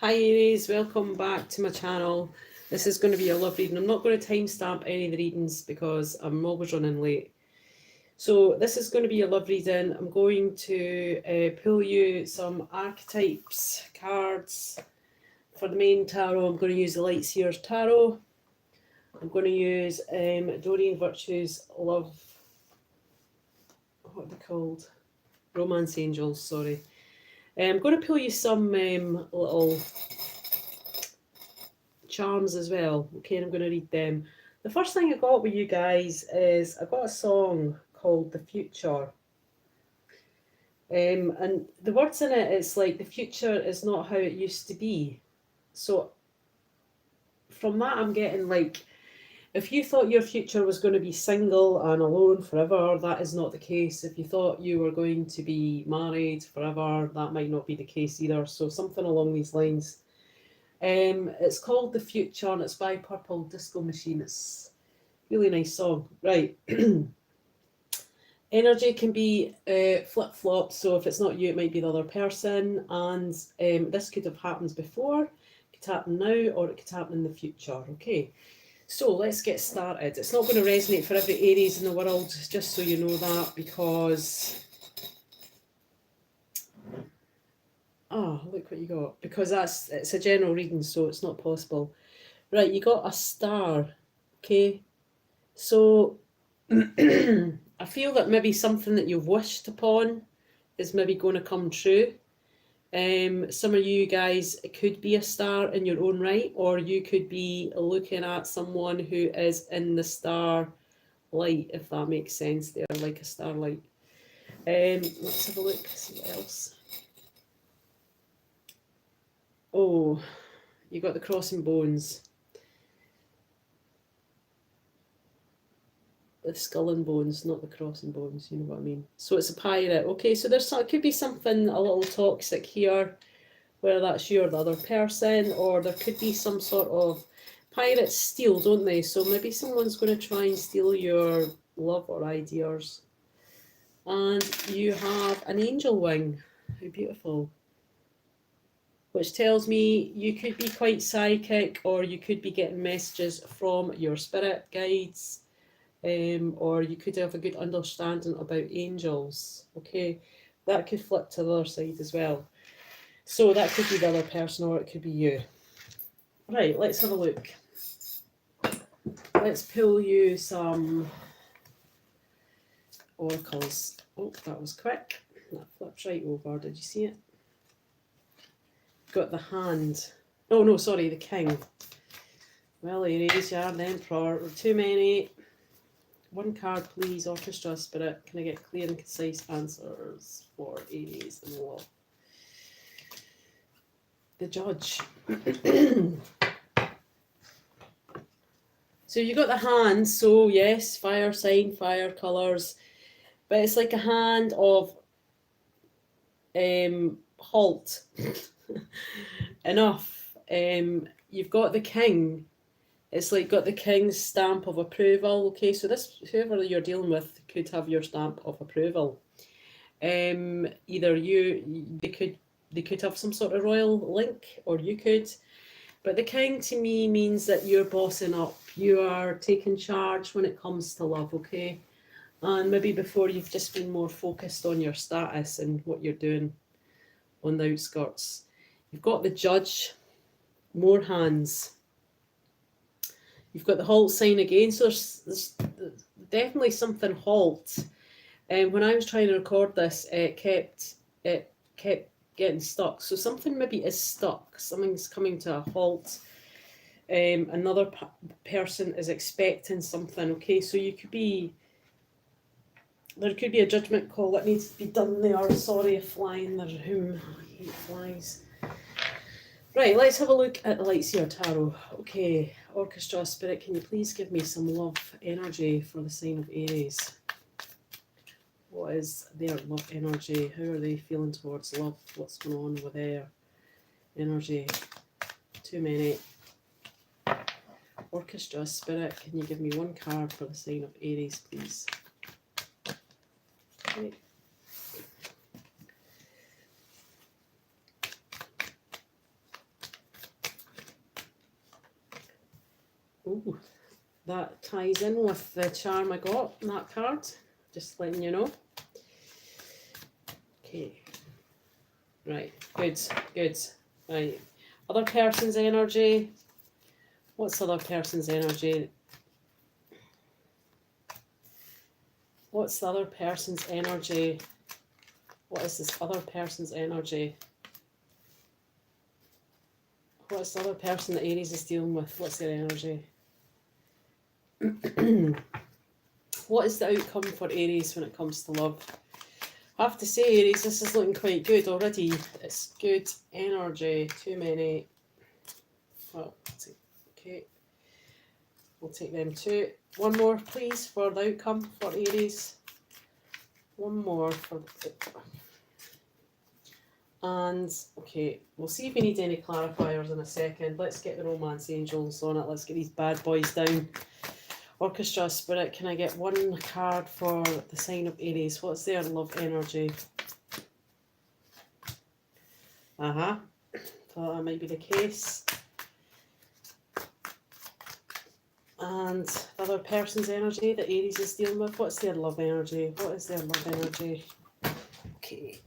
Hi Aries, welcome back to my channel. This is going to be a love reading. I'm not going to timestamp any of the readings because I'm always running late. So this is going to be a love reading. I'm going to pull you some archetypes cards. For the main tarot, I'm going to use the Light Seers Tarot. I'm going to use Doreen Virtue's Love, what are they called? Romance Angels, sorry. I'm going to pull you some little charms as well. Okay, and I'm going to read them. The first thing I got with you guys is I got a song called The Future. And the words in it, it's like the future is not how it used to be. So from that, I'm getting like, if you thought your future was going to be single and alone forever, that is not the case. If you thought you were going to be married forever, that might not be the case either. So something along these lines. It's called The Future and it's by Purple Disco Machine. It's a really nice song. Right. Energy can be flip-flop, so if it's not you, it might be the other person. And this could have happened before, it could happen now, or it could happen in the future. Okay, so let's get started. It's not going to resonate for every Aries in the world, just so you know that, because... Oh, look what you got. Because it's a general reading, so it's not possible. Right, you got a star. Okay, so I feel that maybe something that you've wished upon is maybe going to come true. Some of you guys, it could be a star in your own right, or you could be looking at someone who is in the star light, if that makes sense. They're like a starlight. Let's have a look, see what else. Oh, you got the crossing bones. The skull and bones, not the crossing bones, you know what I mean. So it's a pirate. Okay, so it could be something a little toxic here, whether that's you or the other person, or there could be some sort of... Pirates steal, don't they? So maybe someone's going to try and steal your love or ideas. And you have an angel wing. How beautiful. Which tells me you could be quite psychic, or you could be getting messages from your spirit guides, or you could have a good understanding about angels. Okay, that could flip to the other side as well. So that could be the other person, or it could be you. Right, let's have a look. Let's pull you some oracles. Oh, that was quick. That flipped right over. Did you see it? Got the hand. Oh no, sorry, the king. Well, Aries, you are the emperor. Too many. One card, please. Orchestra spirit. Can I get clear and concise answers for Aries and Love? The judge. So you got the hand. So yes, fire sign, fire colours, but it's like a hand of halt. Enough. You've got the king. It's like got the king's stamp of approval. Okay, so this, whoever you're dealing with could have your stamp of approval. Either they could have some sort of royal link, or you could. But the king to me means that you're bossing up. You are taking charge when it comes to love, okay? And maybe before you've just been more focused on your status and what you're doing on the outskirts. You've got the judge, more hands. You've got the halt sign again, so there's definitely something halt. And when I was trying to record this, it kept getting stuck. So something maybe is stuck. Something's coming to a halt. Another person is expecting something. Okay, so there could be a judgment call that needs to be done there. Sorry, a fly in the room. I hate flies. Right, let's have a look at the Light Seer Tarot. Okay, Orchestra Spirit, can you please give me some love energy for the sign of Aries? What is their love energy? How are they feeling towards love? What's going on with their energy? Too many. Orchestra Spirit, can you give me one card for the sign of Aries, please? Okay. Oh, that ties in with the charm I got in that card. Just letting you know. Okay. Right. Good. Good. Right. Other person's energy. What's the other person's energy? What's the other person's energy? What is this other person's energy? What's the other person that Aries is dealing with? What's their energy? What is the outcome for Aries when it comes to love? I have to say, Aries, this is looking quite good already. It's good energy. Too many. Well, okay. We'll take them too. One more, please, for the outcome for Aries. One more for... And, okay, we'll see if we need any clarifiers in a second. Let's get the romance angels on it. Let's get these bad boys down. Orchestra Spirit, can I get one card for the sign of Aries? What's their love energy? Thought that might be the case. And the other person's energy that Aries is dealing with, what's their love energy? What is their love energy? Okay.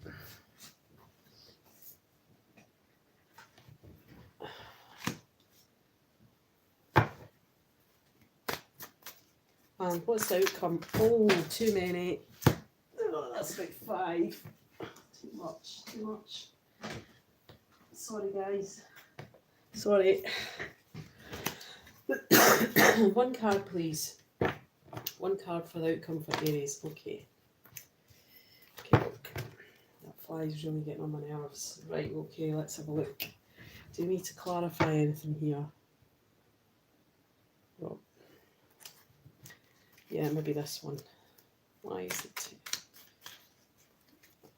And what's the outcome? Oh, too many. Oh, that's about 5. Too much. Sorry, guys. Sorry. One card, please. One card for the outcome for Aries. Okay. Okay, look. That fly's really getting on my nerves. Right, okay, let's have a look. Do we need to clarify anything here? Well, yeah, maybe this one. Why is it?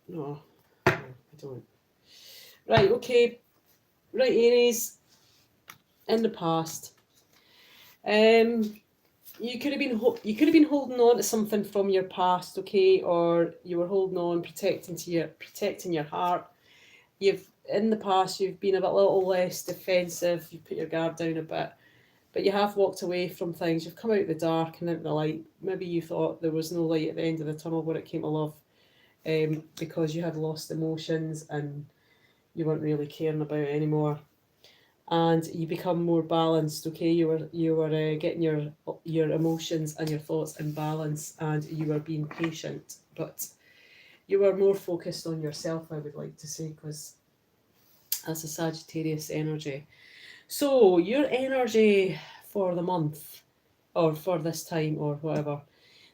No, I don't. Right, okay. Right, Aries. In the past, you could have been holding on to something from your past, okay, or you were holding on, protecting your heart. In the past you've been a little less defensive. You put your guard down a bit. But you have walked away from things. You've come out of the dark and into the light. Maybe you thought there was no light at the end of the tunnel when it came to love, because you had lost emotions and you weren't really caring about it anymore. And you become more balanced. Okay, you were getting your emotions and your thoughts in balance, and you were being patient. But you were more focused on yourself, I would like to say, because that's a Sagittarius energy. So your energy for the month, or for this time, or whatever.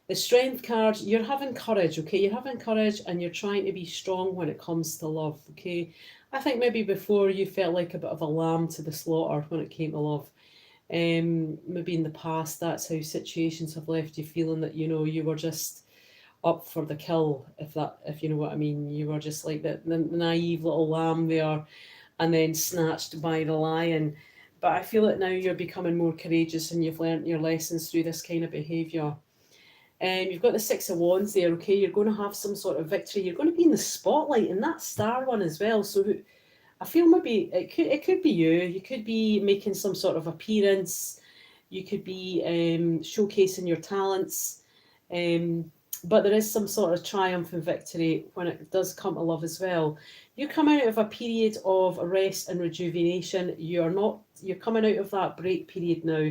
The Strength card, you're having courage, okay? You're having courage and you're trying to be strong when it comes to love, okay? I think maybe before you felt like a bit of a lamb to the slaughter when it came to love. Maybe in the past, that's how situations have left you feeling that, you were just up for the kill, if you know what I mean. You were just like the naive little lamb there, and then snatched by the lion. But I feel that now you're becoming more courageous and you've learnt your lessons through this kind of behaviour. You've got the 6 of Wands there, okay? You're going to have some sort of victory. You're going to be in the spotlight, and that star one as well. So I feel maybe it could be you. You could be making some sort of appearance. You could be showcasing your talents. But there is some sort of triumph and victory when it does come to love as well. You're coming out of a period of rest and rejuvenation. You're coming out of that break period now.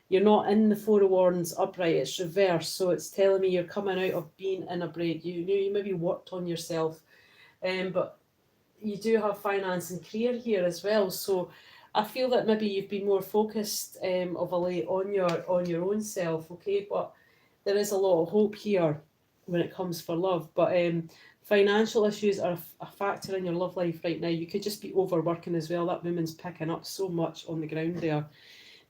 You're not in the 4 of Wands upright, it's reversed. So it's telling me you're coming out of being in a break. You maybe worked on yourself, but you do have finance and career here as well. So I feel that maybe you've been more focused of a late on your own self, okay? But there is a lot of hope here when it comes for love. But financial issues are a factor in your love life right now. You could just be overworking as well. That woman's picking up so much on the ground there.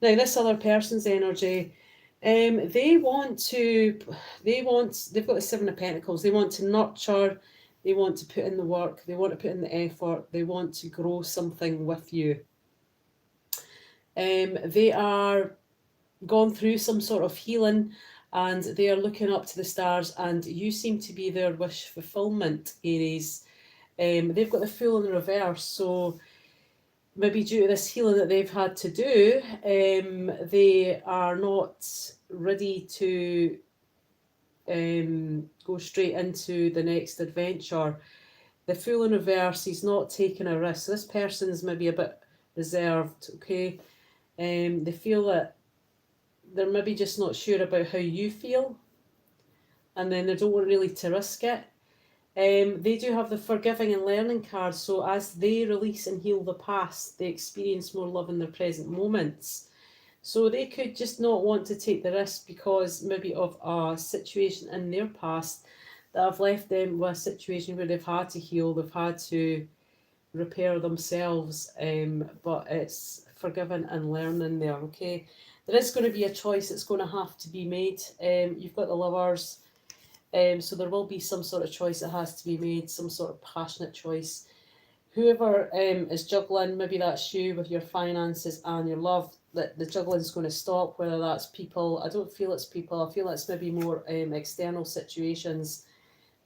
Now, this other person's energy, they've got the 7 of Pentacles. They want to nurture, they want to put in the work, they want to put in the effort, they want to grow something with you. They are gone through some sort of healing, and they are looking up to the stars, and you seem to be their wish fulfillment, Aries. They've got the Fool in the reverse, so maybe due to this healing that they've had to do, they are not ready to go straight into the next adventure. The Fool in reverse, he's not taking a risk. This person's maybe a bit reserved, okay? They feel that they're maybe just not sure about how you feel, and then they don't want really to risk it. They do have the forgiving and learning card, so as they release and heal the past, they experience more love in their present moments. So they could just not want to take the risk because maybe of a situation in their past that have left them with a situation where they've had to heal, they've had to repair themselves, but it's forgiving and learning there, okay? There is going to be a choice that's going to have to be made. You've got the Lovers, so there will be some sort of choice that has to be made, some sort of passionate choice. Whoever is juggling, maybe that's you with your finances and your love, that the juggling is going to stop, whether that's people. I don't feel it's people, I feel it's maybe more external situations,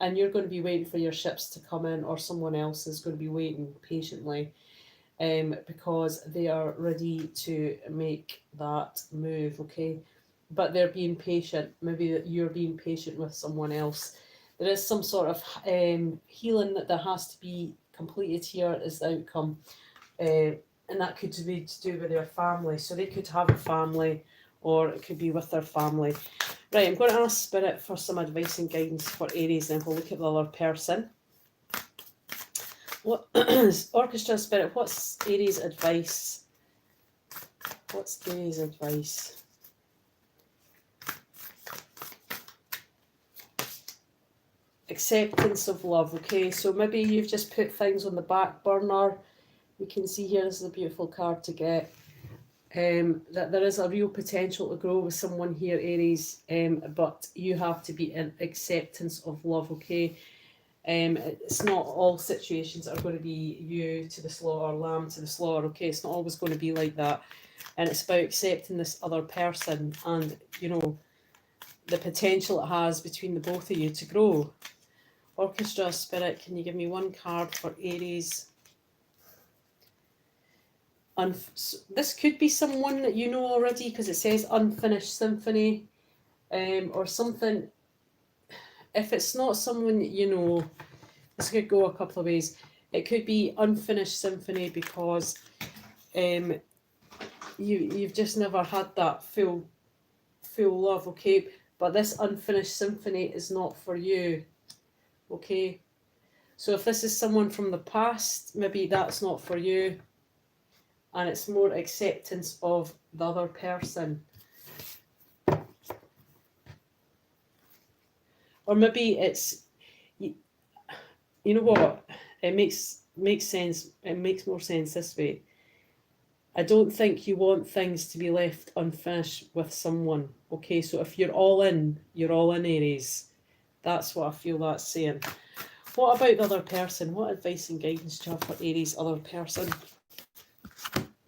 and you're going to be waiting for your ships to come in, or someone else is going to be waiting patiently because they are ready to make that move, okay? But they're being patient. Maybe that you're being patient with someone else. There is some sort of healing that there has to be completed here as the outcome, and that could be to do with their family. So they could have a family, or it could be with their family. Right, I'm going to ask Spirit for some advice and guidance for Aries, and we'll look at the other person. What Orchestra Spirit, what's Aries' advice? What's Aries' advice? Acceptance of love, okay? So maybe you've just put things on the back burner. We can see here, this is a beautiful card to get. That there is a real potential to grow with someone here, Aries, but you have to be in acceptance of love, okay? It's not all situations are going to be you to the slaughter, lamb to the slaughter, okay? It's not always going to be like that. And it's about accepting this other person and, you know, the potential it has between the both of you to grow. Orchestra Spirit, can you give me one card for Aries? This could be someone that you know already because it says unfinished symphony, or something. If it's not someone that you know, this could go a couple of ways. It could be unfinished symphony because you've just never had that full love, okay? But this unfinished symphony is not for you, okay? So if this is someone from the past, maybe that's not for you, and it's more acceptance of the other person. Or maybe it's, you know what, it makes sense, it makes more sense this way. I don't think you want things to be left unfinished with someone, okay? So if you're all in, Aries. That's what I feel that's saying. What about the other person? What advice and guidance do you have for Aries' other person?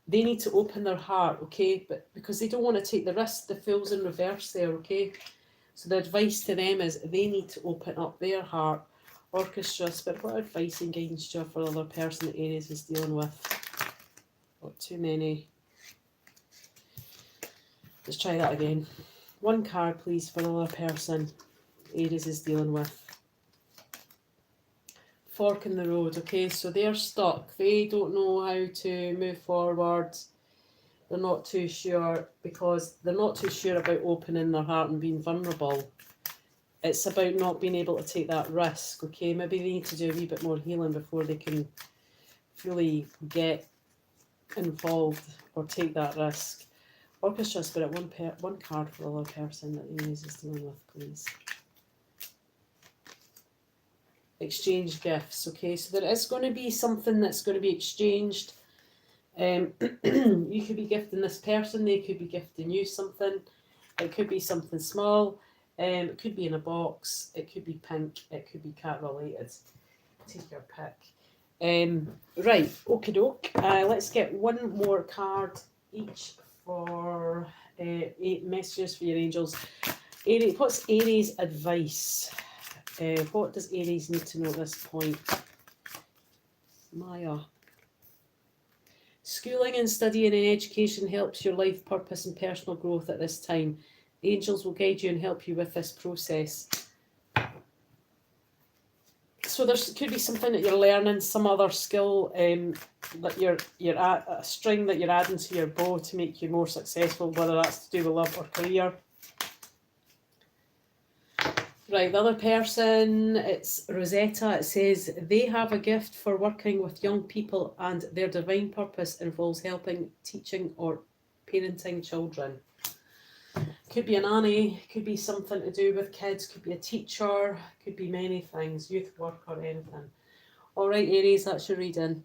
They need to open their heart, okay? But because they don't want to take the risk, the Fool's in reverse there, okay? So the advice to them is they need to open up their heart. Orchestra, but what advice and guidance do you have for the other person that Aries is dealing with? Got too many. Let's try that again. One card, please, for the other person Aries is dealing with. Fork in the road, okay? So they're stuck. They don't know how to move forward. They're not too sure because they're not too sure about opening their heart and being vulnerable. It's about not being able to take that risk, okay? Maybe they need to do a wee bit more healing before they can fully get involved or take that risk. Orchestra Spirit, one card for the other person that Aries is dealing with, please. Exchange gifts, okay? So there is going to be something that's going to be exchanged. You could be gifting this person, they could be gifting you something. It could be something small. It could be in a box. It could be pink. It could be cat related. Take your pick. Right, okie doke. Let's get one more card each for 8 messages for your angels. Aries, what's Aries' advice? What does Aries need to know at this point? Maya. Schooling and studying and education helps your life purpose and personal growth at this time. The angels will guide you and help you with this process. So there could be something that you're learning, some other skill that you're at, a string that you're adding to your bow to make you more successful, whether that's to do with love or career. Right, the other person, it's Rosetta. It says they have a gift for working with young people and their divine purpose involves helping, teaching or parenting children. Could be a nanny, could be something to do with kids, could be a teacher, could be many things, youth work or anything. All right, Aries, that's your reading.